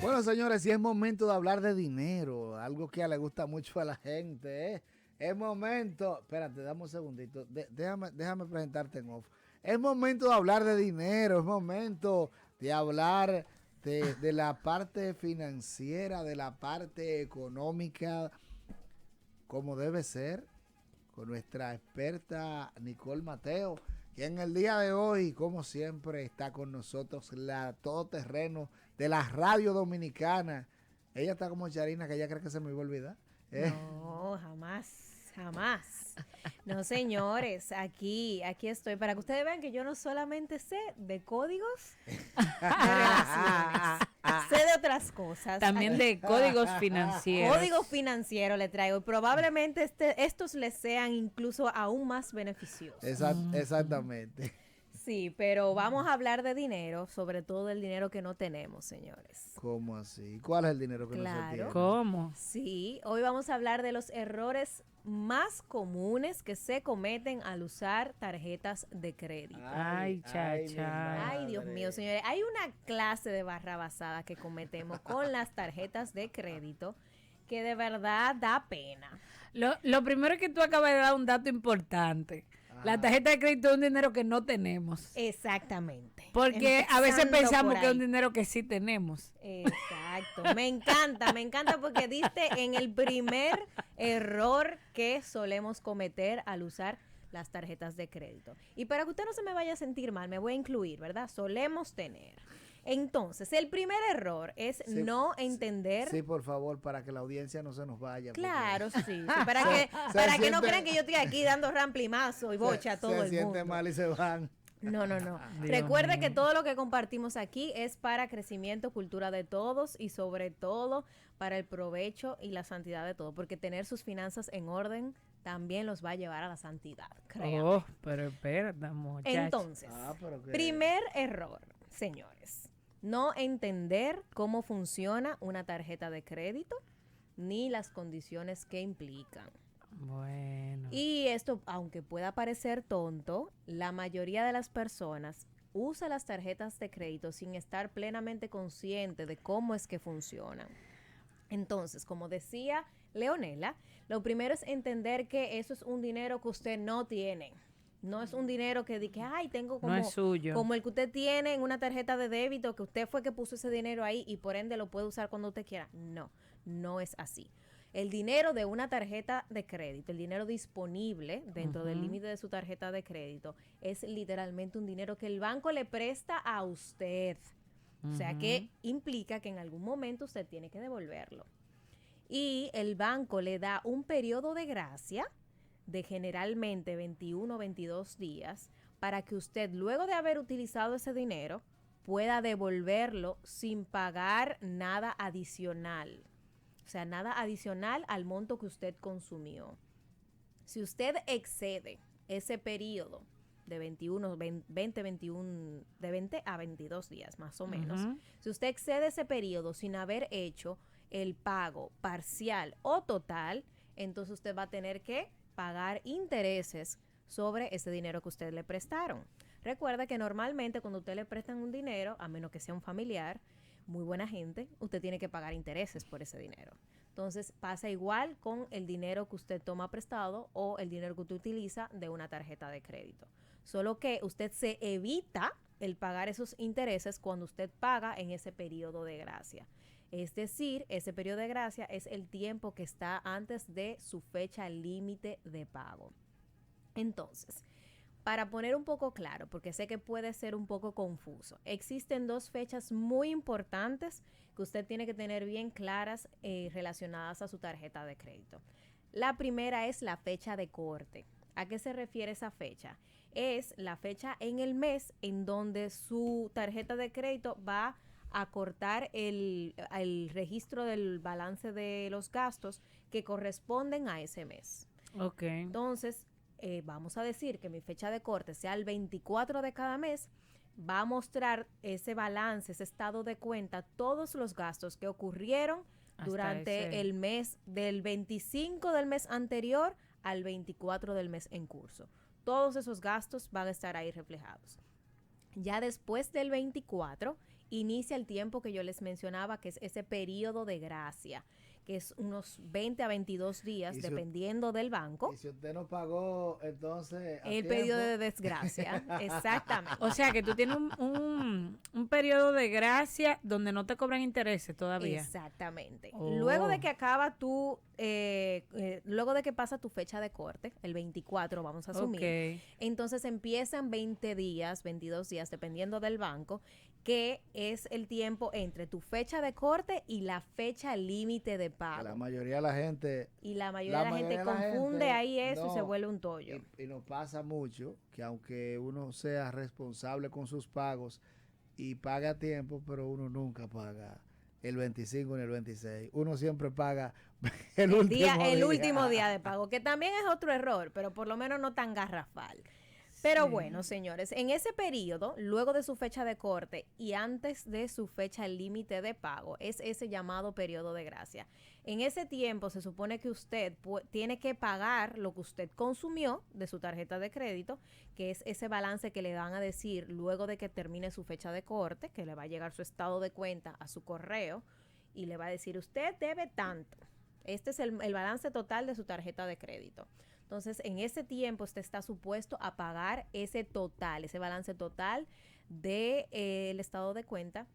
Bueno, señores, y es momento de hablar de dinero, algo que le gusta mucho a la gente, ¿eh? Es momento, espérate, dame un segundito, déjame presentarte en off. Es momento de hablar de dinero, es momento de hablar de la parte financiera, de la parte económica, como debe ser, con nuestra experta Nicole Mateo, que en el día de hoy, como siempre, está con nosotros, la todoterreno de la radio dominicana. Ella está como Charina, que ella cree que se me iba a olvidar. No, jamás, jamás. No, señores, aquí estoy para que ustedes vean que yo no solamente sé de códigos de relaciones, sé de otras cosas. También de códigos financieros. Códigos financieros le traigo y probablemente estos les sean incluso aún más beneficiosos. Exactamente. Sí, pero vamos a hablar de dinero, sobre todo del dinero que no tenemos, señores. ¿Cómo así? ¿Cuál es el dinero que no se tiene? ¿Cómo? Sí, hoy vamos a hablar de los errores más comunes que se cometen al usar tarjetas de crédito. Ay, chacha. Ay, Dios mío, señores, hay una clase de barrabasada que cometemos con las tarjetas de crédito que de verdad da pena. Lo primero es que tú acabas de dar un dato importante. La tarjeta de crédito es un dinero que no tenemos. Exactamente. Porque a veces Empezando pensamos por que es ahí. un dinero que sí tenemos. Exacto, me encanta porque diste en el primer error que solemos cometer al usar las tarjetas de crédito. Y para que usted no se me vaya a sentir mal, me voy a incluir, ¿verdad? Solemos tener. Entonces, el primer error es Sí, no entender. Sí, por favor, para que la audiencia no se nos vaya. Claro, porque sí, para que no siente- crean que yo estoy aquí dando ramplimazo y bocha a todo se el siente mundo. mal y se van. No. Dios Recuerde mío. que todo lo que compartimos aquí es para crecimiento, cultura de todos y sobre todo para el provecho y la santidad de todos, porque tener sus finanzas en orden también los va a llevar a la santidad, créanme. Oh, pero espérate, muchacho. Entonces, pero que... primer error, señores, no entender cómo funciona una tarjeta de crédito ni las condiciones que implican. Bueno. Y esto, aunque pueda parecer tonto, la mayoría de las personas usa las tarjetas de crédito sin estar plenamente consciente de cómo es que funcionan. Entonces, como decía Leonela, lo primero es entender que eso es un dinero que usted no tiene. No es un dinero que diga, ay, tengo como, No es suyo. como el que usted tiene en una tarjeta de débito, que usted fue que puso ese dinero ahí y por ende lo puede usar cuando usted quiera. No, no es así. El dinero de una tarjeta de crédito, el dinero disponible dentro del límite de su tarjeta de crédito, es literalmente un dinero que el banco le presta a usted. O sea que implica que en algún momento usted tiene que devolverlo. Y el banco le da un periodo de gracia de generalmente 21 o 22 días para que usted, luego de haber utilizado ese dinero, pueda devolverlo sin pagar nada adicional. O sea, nada adicional al monto que usted consumió. Si usted excede ese periodo de 20 a 22 días más o menos, si usted excede ese periodo sin haber hecho el pago parcial o total, entonces usted va a tener que pagar intereses sobre ese dinero que usted le prestaron. Recuerda que normalmente cuando usted le prestan un dinero, a menos que sea un familiar, muy buena gente, usted tiene que pagar intereses por ese dinero. Entonces pasa igual con el dinero que usted toma prestado o el dinero que usted utiliza de una tarjeta de crédito. Solo que usted se evita el pagar esos intereses cuando usted paga en ese periodo de gracia. Es decir, ese periodo de gracia es el tiempo que está antes de su fecha límite de pago. Entonces, para poner un poco claro, porque sé que puede ser un poco confuso, existen dos fechas muy importantes que usted tiene que tener bien claras relacionadas a su tarjeta de crédito. La primera es la fecha de corte. ¿A qué se refiere esa fecha? Es la fecha en el mes en donde su tarjeta de crédito va a cortar el registro del balance de los gastos que corresponden a ese mes. Ok. Entonces, vamos a decir que mi fecha de corte sea el 24 de cada mes, va a mostrar ese balance, ese estado de cuenta, todos los gastos que ocurrieron Hasta durante ese. el mes del 25 del mes anterior al 24 del mes en curso. Todos esos gastos van a estar ahí reflejados. Ya después del 24 inicia el tiempo que yo les mencionaba, que es ese periodo de gracia, que es unos 20 a 22 días, dependiendo del banco. Y si usted no pagó, entonces el periodo de desgracia, exactamente. O sea que tú tienes un periodo de gracia donde no te cobran intereses todavía. Exactamente. Oh. Luego de que acaba luego de que pasa tu fecha de corte, el 24 vamos a asumir, entonces empiezan 20 días, 22 días, dependiendo del banco, que es el tiempo entre tu fecha de corte y la fecha límite de pago. La mayoría de la gente... Y la mayoría de la gente confunde ahí eso y se vuelve un tollo. Y nos pasa mucho que aunque uno sea responsable con sus pagos y paga a tiempo, pero uno nunca paga el 25 ni el 26. Uno siempre paga el último día de pago, que también es otro error, pero por lo menos no tan garrafal. Pero bueno, señores, en ese periodo, luego de su fecha de corte y antes de su fecha límite de pago, es ese llamado periodo de gracia. En ese tiempo se supone que usted tiene que pagar lo que usted consumió de su tarjeta de crédito, que es ese balance que le van a decir luego de que termine su fecha de corte, que le va a llegar su estado de cuenta a su correo y le va a decir, usted debe tanto. Este es el balance total de su tarjeta de crédito. Entonces, en ese tiempo usted está supuesto a pagar ese total, ese balance total del estado de cuenta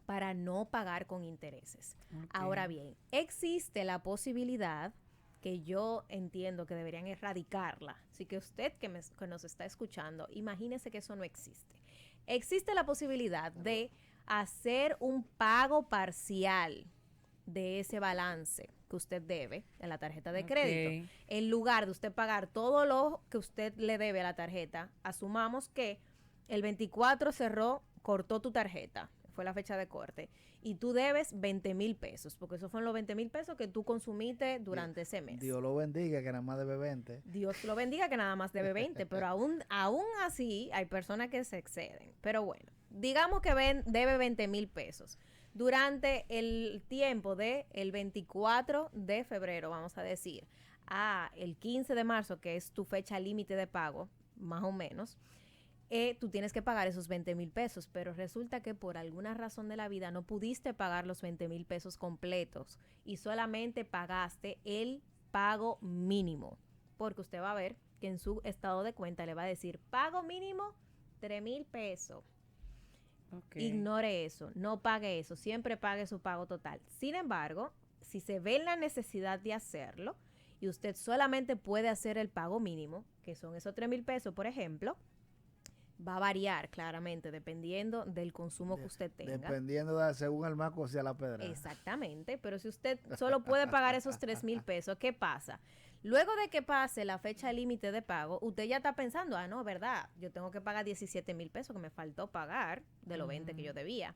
para no pagar con intereses. Okay. Ahora bien, existe la posibilidad que yo entiendo que deberían erradicarla. Así que usted que nos está escuchando, imagínese que eso no existe. Existe la posibilidad de hacer un pago parcial de ese balance que usted debe en la tarjeta de crédito. En lugar de usted pagar todo lo que usted le debe a la tarjeta, asumamos que el 24 cortó tu tarjeta, fue la fecha de corte, y tú debes 20,000 pesos, porque esos fueron los 20,000 pesos que tú consumiste durante ese mes. Dios lo bendiga que nada más debe 20. Dios lo bendiga que nada más debe 20, pero aún así hay personas que se exceden. Pero bueno, digamos que debe 20,000 pesos. Durante el tiempo el 24 de febrero, vamos a decir, el 15 de marzo, que es tu fecha límite de pago, más o menos, tú tienes que pagar esos 20,000 pesos, pero resulta que por alguna razón de la vida no pudiste pagar los 20,000 pesos completos y solamente pagaste el pago mínimo, porque usted va a ver que en su estado de cuenta le va a decir pago mínimo 3,000 pesos. Okay. Ignore eso, no pague eso, siempre pague su pago total. Sin embargo, si se ve la necesidad de hacerlo y usted solamente puede hacer el pago mínimo, que son esos 3,000 pesos, por ejemplo, va a variar claramente dependiendo del consumo que usted tenga. Dependiendo según el maco sea la pedra. Exactamente, pero si usted solo puede pagar esos 3,000 pesos, ¿qué pasa? Luego de que pase la fecha límite de pago, usted ya está pensando, no, verdad, yo tengo que pagar 17,000 pesos que me faltó pagar de los 20 que yo debía.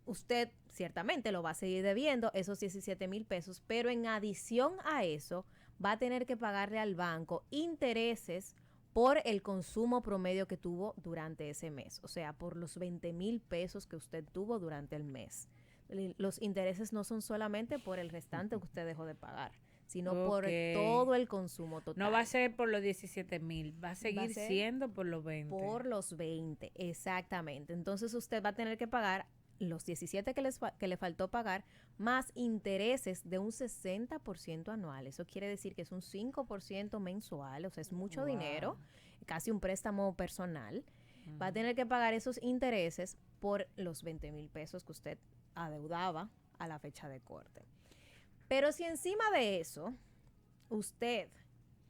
Usted ciertamente lo va a seguir debiendo, esos 17,000 pesos, pero en adición a eso va a tener que pagarle al banco intereses por el consumo promedio que tuvo durante ese mes, o sea, por los 20,000 pesos que usted tuvo durante el mes. Los intereses no son solamente por el restante que usted dejó de pagar, sino por todo el consumo total. No va a ser por los 17,000, va a seguir siendo por los 20. Por los 20, exactamente. Entonces usted va a tener que pagar los 17 que le faltó pagar, más intereses de un 60% anual. Eso quiere decir que es un 5% mensual, o sea, es mucho dinero, casi un préstamo personal. Va a tener que pagar esos intereses por los 20,000 pesos que usted adeudaba a la fecha de corte. Pero si encima de eso, usted,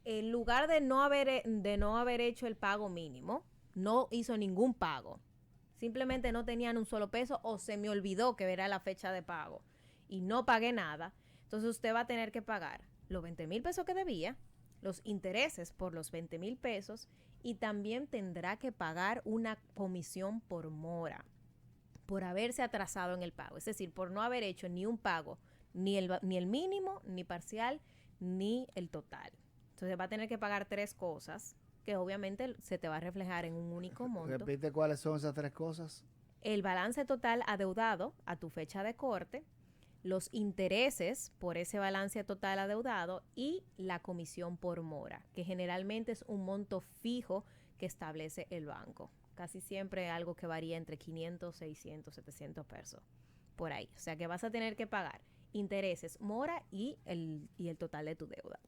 en lugar de no haber hecho el pago mínimo, no hizo ningún pago, simplemente no tenían un solo peso o se me olvidó que era la fecha de pago y no pagué nada, entonces usted va a tener que pagar los 20,000 pesos que debía, los intereses por los 20,000 pesos y también tendrá que pagar una comisión por mora, por haberse atrasado en el pago, es decir, por no haber hecho ni un pago, ni el mínimo, ni parcial, ni el total. Entonces va a tener que pagar 3 cosas que obviamente se te va a reflejar en un único monto. Repite cuáles son esas 3 cosas. El balance total adeudado a tu fecha de corte, los intereses por ese balance total adeudado y la comisión por mora, que generalmente es un monto fijo que establece el banco. casi siempre algo que varía entre 500, 600, 700 pesos, por ahí. O sea que vas a tener que pagar intereses, mora y el total de tu deuda.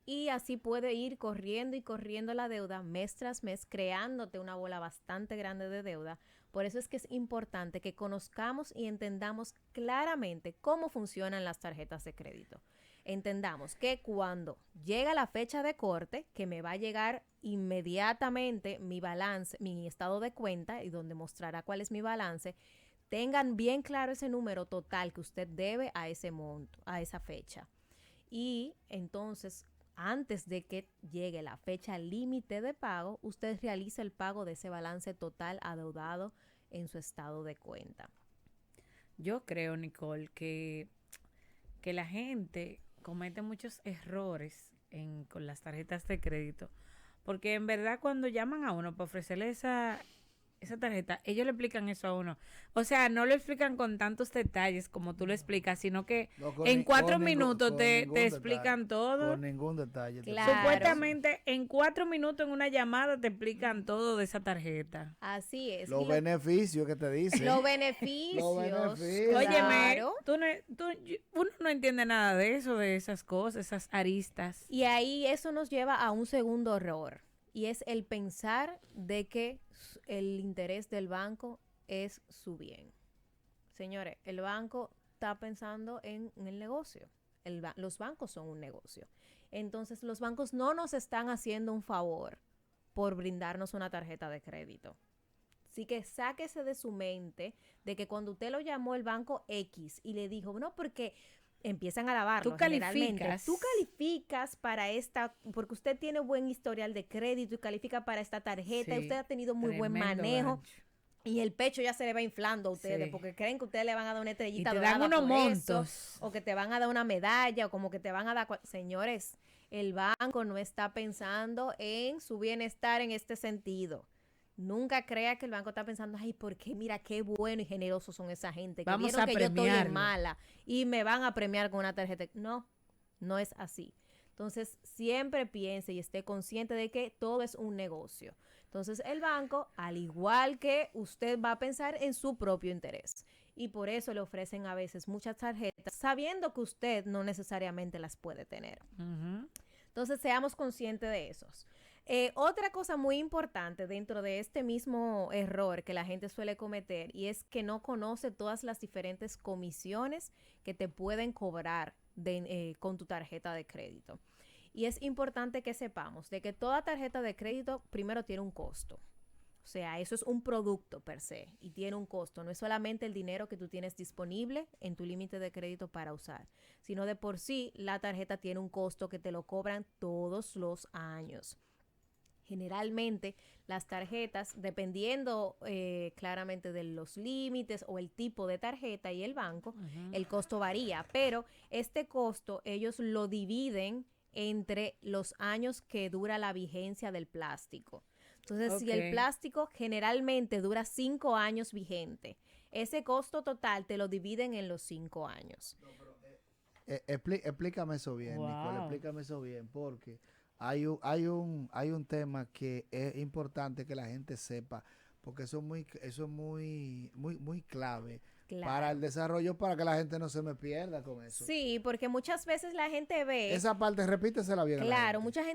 Y así puede ir corriendo y corriendo la deuda mes tras mes, creándote una bola bastante grande de deuda. Por eso es que es importante que conozcamos y entendamos claramente cómo funcionan las tarjetas de crédito. Entendamos que cuando llega la fecha de corte, que me va a llegar inmediatamente mi balance, mi estado de cuenta, y donde mostrará cuál es mi balance, tengan bien claro ese número total que usted debe a ese monto, a esa fecha. Y entonces, antes de que llegue la fecha límite de pago, usted realiza el pago de ese balance total adeudado en su estado de cuenta. Yo creo, Nicole, que la gente comete muchos errores con las tarjetas de crédito, porque en verdad cuando llaman a uno para ofrecerle esa tarjeta, ellos le explican eso a uno. O sea, no lo explican con tantos detalles como tú lo explicas, sino que en 4 minutos te explican todo. Con ningún detalle. Claro. Supuestamente en 4 minutos en una llamada te explican todo de esa tarjeta. Así es. Los beneficios que te dicen. Los beneficios. Óyeme, Claro. uno no entiende nada de eso, de esas cosas, esas aristas. Y ahí eso nos lleva a un segundo error. Y es el pensar de que el interés del banco es su bien. Señores, el banco está pensando en el negocio. Los bancos son un negocio. Entonces, los bancos no nos están haciendo un favor por brindarnos una tarjeta de crédito. Así que sáquese de su mente de que cuando usted lo llamó el banco X y le dijo, no, porque empiezan a alabarlo. Tú calificas. Tú calificas para esta, porque usted tiene buen historial de crédito y califica para esta tarjeta, Sí, y usted ha tenido muy buen tremendo manejo. gancho. Y el pecho ya se le va inflando a ustedes, Sí. porque creen que ustedes le van a dar una Y estrellita te dorada dan unos por montos. eso, o que te van a dar una medalla, o como que te van a dar... Señores, el banco no está pensando en su bienestar en este sentido. Nunca crea que el banco está pensando, ay, porque mira qué bueno y generoso son esa gente, que Vamos vieron a que yo estoy en premiarlo. mala y me van a premiar con una tarjeta. No, no es así. Entonces, siempre piense y esté consciente de que todo es un negocio. Entonces, el banco, al igual que usted, va a pensar en su propio interés. Y por eso le ofrecen a veces muchas tarjetas, sabiendo que usted no necesariamente las puede tener. Ujú. Entonces, seamos conscientes de esos. Otra cosa muy importante dentro de este mismo error que la gente suele cometer, y es que no conoce todas las diferentes comisiones que te pueden cobrar con tu tarjeta de crédito. Y es importante que sepamos de que toda tarjeta de crédito primero tiene un costo. O sea, eso es un producto per se y tiene un costo. No es solamente el dinero que tú tienes disponible en tu límite de crédito para usar, sino de por sí la tarjeta tiene un costo que te lo cobran todos los años. Generalmente las tarjetas, dependiendo claramente de los límites o el tipo de tarjeta y el banco, el costo varía, pero este costo ellos lo dividen entre los años que dura la vigencia del plástico. Entonces, si el plástico generalmente dura 5 años vigente, ese costo total te lo dividen en los 5 años. Explícame eso bien, Wow. Nicole, explícame eso bien, porque hay un tema que es importante que la gente sepa, porque eso es muy clave para el desarrollo, para que la gente no se me pierda con eso. Sí, porque muchas veces la gente ve... Esa parte, repítesela bien. Claro, muchas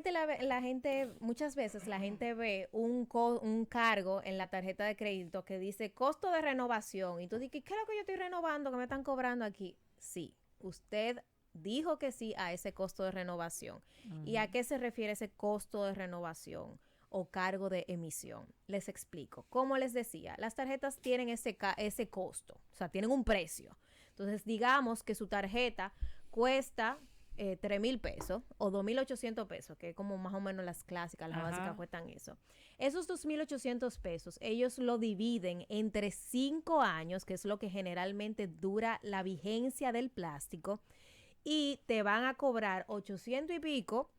veces la gente ve un cargo en la tarjeta de crédito que dice costo de renovación. Y tú dices, ¿qué es lo que yo estoy renovando que me están cobrando aquí? Sí, usted dijo que sí a ese costo de renovación. ¿Y a qué se refiere ese costo de renovación o cargo de emisión? Les explico. Como les decía, las tarjetas tienen ese costo, o sea, tienen un precio. Entonces, digamos que su tarjeta cuesta 3,000 pesos o 2,800 pesos, que es como más o menos las clásicas, las básicas cuestan eso. Esos 2,800 pesos, ellos lo dividen entre 5 años, que es lo que generalmente dura la vigencia del plástico, y te van a cobrar 800 y pico,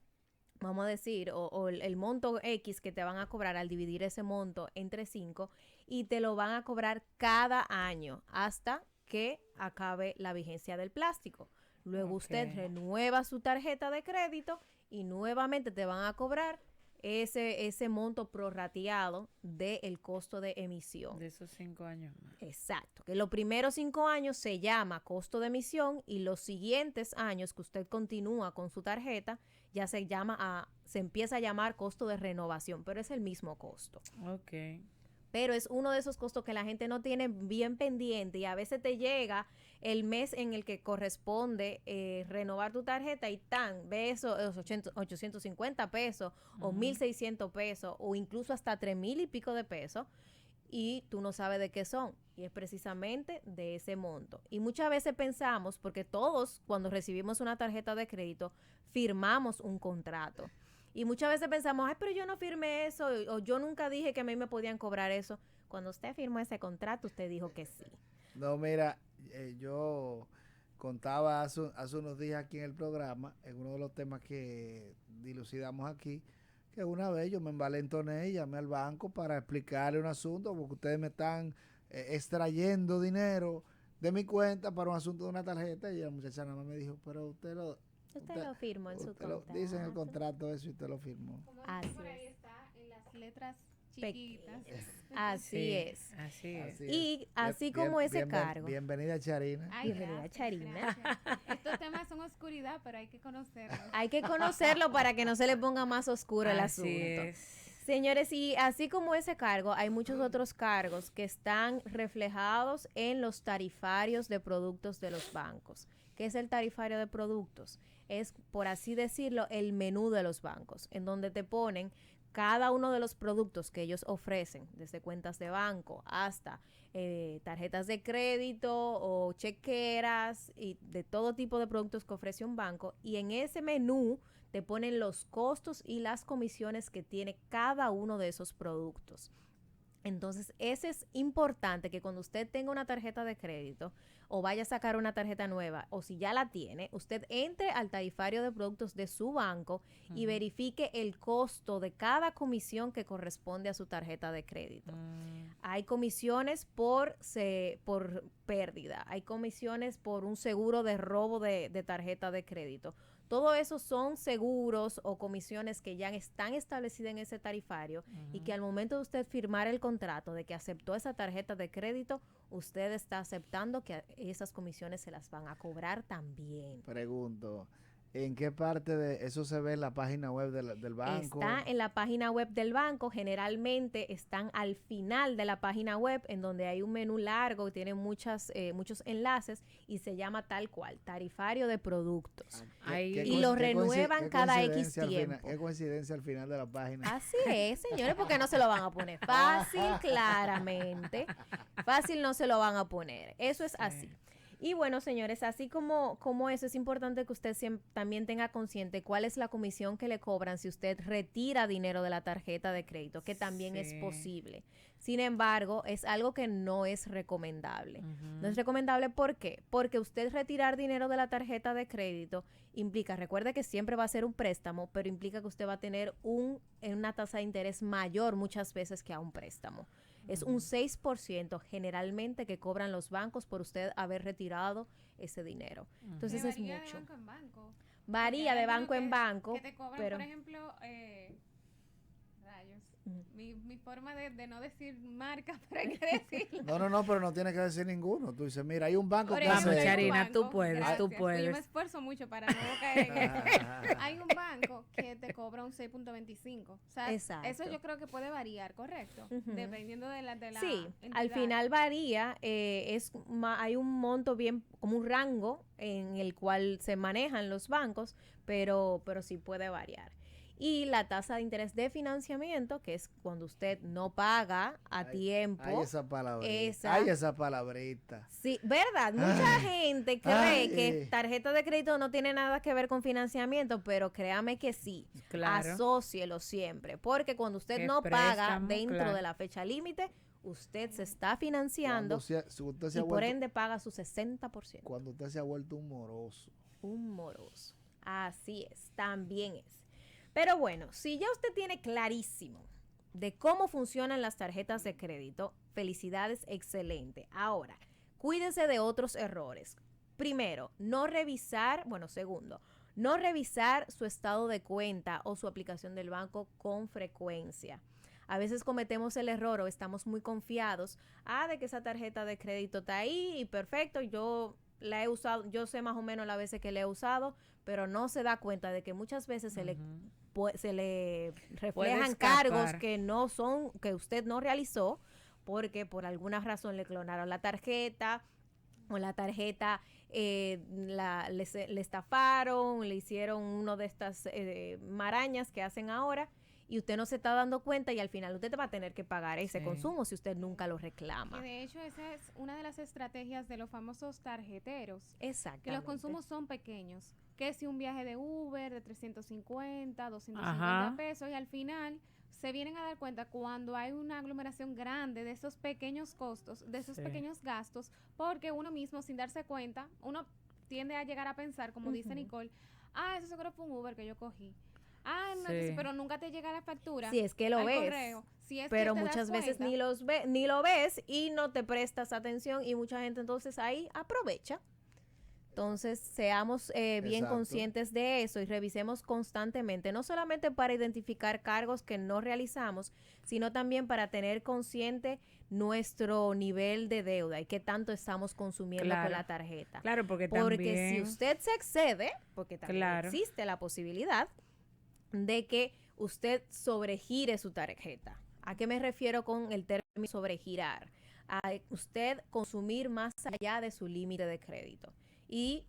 vamos a decir, o el monto X que te van a cobrar al dividir ese monto entre 5, y te lo van a cobrar cada año hasta que acabe la vigencia del plástico. Luego usted renueva su tarjeta de crédito y nuevamente te van a cobrar ese monto prorrateado del costo de emisión. De esos 5 años más. Exacto, que los primeros 5 años se llama costo de emisión y los siguientes años que usted continúa con su tarjeta ya se empieza a llamar costo de renovación, pero es el mismo costo. Ok. Pero es uno de esos costos que la gente no tiene bien pendiente y a veces te llega el mes en el que corresponde renovar tu tarjeta y ve eso, los 850 pesos o 1,600 pesos o incluso hasta 3,000 y pico de pesos y tú no sabes de qué son y es precisamente de ese monto. Y muchas veces pensamos, porque todos cuando recibimos una tarjeta de crédito firmamos un contrato. Y muchas veces pensamos, ay, pero yo no firmé eso, o yo nunca dije que a mí me podían cobrar eso. Cuando usted firmó ese contrato, usted dijo que sí. No, mira, yo contaba hace unos días aquí en el programa, en uno de los temas que dilucidamos aquí, que una vez yo me envalentoné y llamé al banco para explicarle un asunto, porque ustedes me están extrayendo dinero de mi cuenta para un asunto de una tarjeta, y la muchacha nada más me dijo, pero usted lo firmó en su contrato. Dice en el contrato eso y usted lo firmó. Así por ahí está en las letras chiquitas. Así es. Así es. Y así como ese cargo. Bienvenida, Charina. Ay, Bienvenida, gracias, Charina. gracias. Estos temas son oscuridad, pero hay que conocerlos. Hay que conocerlo para que no se le ponga más oscuro el asunto. Así es. Señores, y así como ese cargo, hay muchos otros cargos que están reflejados en los tarifarios de productos de los bancos. ¿Qué es el tarifario de productos? Es, por así decirlo, el menú de los bancos, en donde te ponen cada uno de los productos que ellos ofrecen, desde cuentas de banco hasta tarjetas de crédito o chequeras y de todo tipo de productos que ofrece un banco. Y en ese menú te ponen los costos y las comisiones que tiene cada uno de esos productos. Entonces, ese es importante que cuando usted tenga una tarjeta de crédito o vaya a sacar una tarjeta nueva o si ya la tiene, usted entre al tarifario de productos de su banco y verifique el costo de cada comisión que corresponde a su tarjeta de crédito. Hay comisiones por pérdida, hay comisiones por un seguro de robo de tarjeta de crédito. Todo eso son seguros o comisiones que ya están establecidas en ese tarifario y que al momento de usted firmar el contrato de que aceptó esa tarjeta de crédito, usted está aceptando que esas comisiones se las van a cobrar también. Pregunto, ¿en qué parte de eso se ve en la página web del banco? Está en la página web del banco, generalmente están al final de la página web en donde hay un menú largo que tiene muchos enlaces y se llama tal cual, tarifario de productos. Y lo renuevan cada X tiempo. Qué coincidencia al final de la página. Así es, señores, porque no se lo van a poner fácil, claramente. Fácil no se lo van a poner. Eso es así. Y bueno, señores, así como eso, es importante que usted también tenga consciente cuál es la comisión que le cobran si usted retira dinero de la tarjeta de crédito, que también es posible. Sin embargo, es algo que no es recomendable. No es recomendable, ¿por qué? Porque usted retirar dinero de la tarjeta de crédito implica, recuerde que siempre va a ser un préstamo, pero implica que usted va a tener una tasa de interés mayor muchas veces que a un préstamo. Es un 6% generalmente que cobran los bancos por usted haber retirado ese dinero. Entonces es mucho. De banco en banco. Varía de banco en banco. Que te cobran, pero, por ejemplo, rayos. Mi forma de no decir marca, pero hay que decirlo. No, pero no tienes que decir ninguno. Tú dices, mira, hay un banco que Vamos, hace... Charina, tú puedes, tú Yo puedes. me esfuerzo mucho para no caer en eso. Hay un banco que te cobra un 6.25. O sea, Exacto. eso yo creo que puede variar, ¿correcto? Dependiendo de la sí, entidad. al final varía. Hay un monto bien, como un rango en el cual se manejan los bancos, pero sí puede variar. Y la tasa de interés de financiamiento, que es cuando usted no paga a tiempo. Hay esa palabrita. Hay esa palabrita. Sí, ¿verdad? Mucha gente cree que tarjeta de crédito no tiene nada que ver con financiamiento, pero créame que sí. Claro. Asócielo siempre, porque cuando usted Que no paga préstamo, dentro claro. de la fecha límite, usted se está financiando Usted se y ha por vuelto, ende paga su 60%. cuando usted se ha vuelto un moroso. Un moroso. Así es, también es. Pero bueno, si ya usted tiene clarísimo de cómo funcionan las tarjetas de crédito, felicidades, excelente. Ahora, cuídese de otros errores. Primero, segundo, No revisar su estado de cuenta o su aplicación del banco con frecuencia. A veces cometemos el error o estamos muy confiados, de que esa tarjeta de crédito está ahí y perfecto, yo la he usado, yo sé más o menos las veces que la he usado, pero no se da cuenta de que muchas veces se le reflejan cargos que no son, que usted no realizó, porque por alguna razón le clonaron la tarjeta, o la tarjeta le estafaron, le hicieron uno de estas marañas que hacen ahora, y usted no se está dando cuenta, y al final usted va a tener que pagar ese consumo si usted nunca lo reclama. Que de hecho esa es una de las estrategias de los famosos tarjeteros. Exactamente. Que los consumos son pequeños. Que si un viaje de Uber de 350, 250 pesos, y al final se vienen a dar cuenta cuando hay una aglomeración grande de esos pequeños costos, de esos pequeños gastos, porque uno mismo, sin darse cuenta, uno tiende a llegar a pensar, como dice Nicole, eso seguro fue un Uber que yo cogí. No, pero nunca te llega la factura. Si es que lo ves. Correo, si es pero que te muchas veces ni lo ves y no te prestas atención, y mucha gente entonces ahí aprovecha. Entonces, seamos bien conscientes de eso y revisemos constantemente, no solamente para identificar cargos que no realizamos, sino también para tener consciente nuestro nivel de deuda y qué tanto estamos consumiendo con la tarjeta. Claro, porque si usted se excede, porque también existe la posibilidad de que usted sobregire su tarjeta. ¿A qué me refiero con el término sobregirar? A usted consumir más allá de su límite de crédito. Y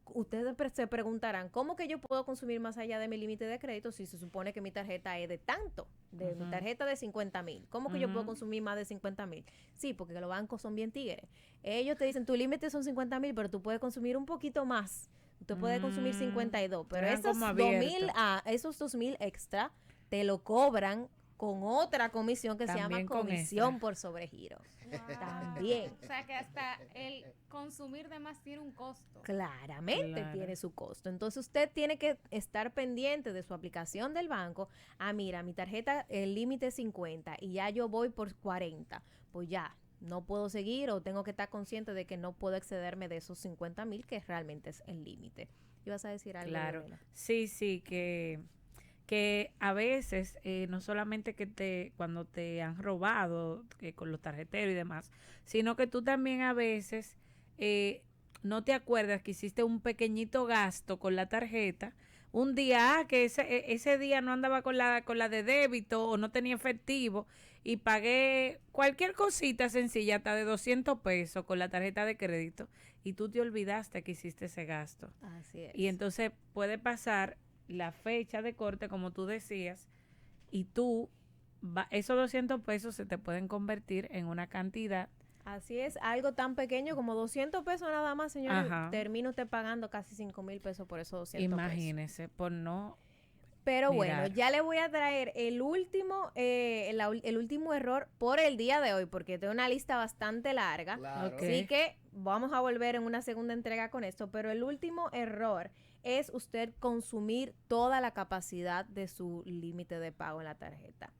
ustedes se preguntarán, ¿cómo que yo puedo consumir más allá de mi límite de crédito si se supone que mi tarjeta es de tanto? De mi tarjeta de 50,000. ¿Cómo que yo puedo consumir más de 50,000? Sí, porque los bancos son bien tigres. Ellos te dicen, tu límite son 50,000, pero tú puedes consumir un poquito más. Usted puede consumir 52, pero esos 2,000 extra te lo cobran con otra comisión que también se llama comisión por sobregiro. Wow. También. O sea que hasta el consumir de más tiene un costo. Claramente tiene su costo. Entonces usted tiene que estar pendiente de su aplicación del banco. Mira, mi tarjeta, el límite es 50 y ya yo voy por 40. Pues ya, no puedo seguir, o tengo que estar consciente de que no puedo excederme de esos 50,000, que realmente es el límite. ¿Ibas a decir algo? Claro, Lorena? sí, que a veces no solamente que cuando te han robado con los tarjeteros y demás, sino que tú también a veces no te acuerdas que hiciste un pequeñito gasto con la tarjeta un día, que ese día no andaba con la de débito o no tenía efectivo, y pagué cualquier cosita sencilla, hasta de 200 pesos con la tarjeta de crédito, y tú te olvidaste que hiciste ese gasto. Así es. Y entonces puede pasar la fecha de corte, como tú decías, y esos 200 pesos se te pueden convertir en una cantidad. Así es, algo tan pequeño como 200 pesos nada más, señores. Termino usted pagando casi 5,000 pesos por esos 200 Imagínese, por no. Pero mirar. Bueno, ya le voy a traer el último error por el día de hoy, porque tengo una lista bastante larga. Claro. Así que vamos a volver en una segunda entrega con esto. Pero el último error es usted consumir toda la capacidad de su límite de pago en la tarjeta.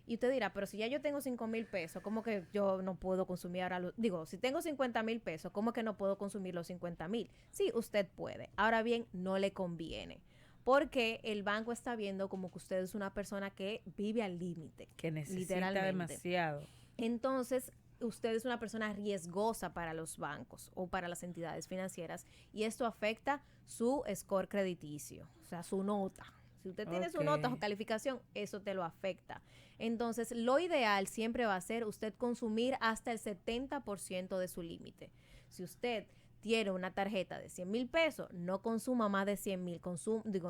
Y usted dirá, pero si ya yo tengo 5,000 pesos, ¿cómo que yo no puedo consumir ahora? Si tengo 50,000 pesos, ¿cómo que no puedo consumir los 50,000? Sí, usted puede. Ahora bien, no le conviene, porque el banco está viendo como que usted es una persona que vive al límite. Que necesita demasiado. Entonces, usted es una persona riesgosa para los bancos o para las entidades financieras, y esto afecta su score crediticio, o sea, su nota. Si usted tiene su nota o calificación, eso te lo afecta. Entonces, lo ideal siempre va a ser usted consumir hasta el 70% de su límite. Si usted tiene una tarjeta de 100,000 pesos, no consuma más de 100,000.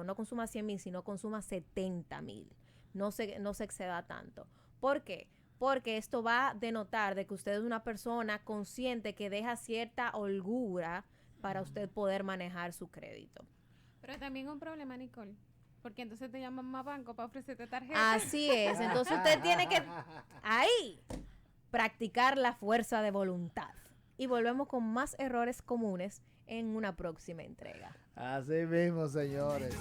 No consuma 100,000, sino consuma 70,000. No se exceda tanto. ¿Por qué? Porque esto va a denotar de que usted es una persona consciente que deja cierta holgura para usted poder manejar su crédito. Pero también un problema, Nicole, porque entonces te llaman más banco para ofrecerte tarjeta. Así es. Entonces usted tiene que practicar la fuerza de voluntad. Y volvemos con más errores comunes en una próxima entrega. Así mismo, señores.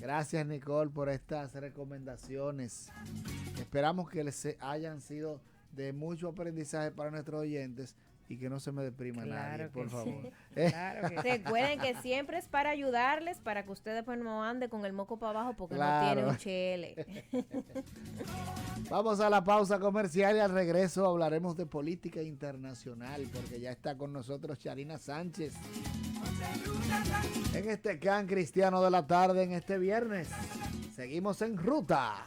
Gracias, Nicole, por estas recomendaciones. Esperamos que les hayan sido de mucho aprendizaje para nuestros oyentes y que no se me deprima nadie, Claro por que favor. sí. Claro que sí. Recuerden que siempre es para ayudarles, para que ustedes pues no ande con el moco para abajo porque Claro. no tienen chele. Vamos a la pausa comercial y al regreso hablaremos de política internacional porque ya está con nosotros Charina Sánchez en este Can Cristiano de la Tarde en este viernes. Seguimos en ruta.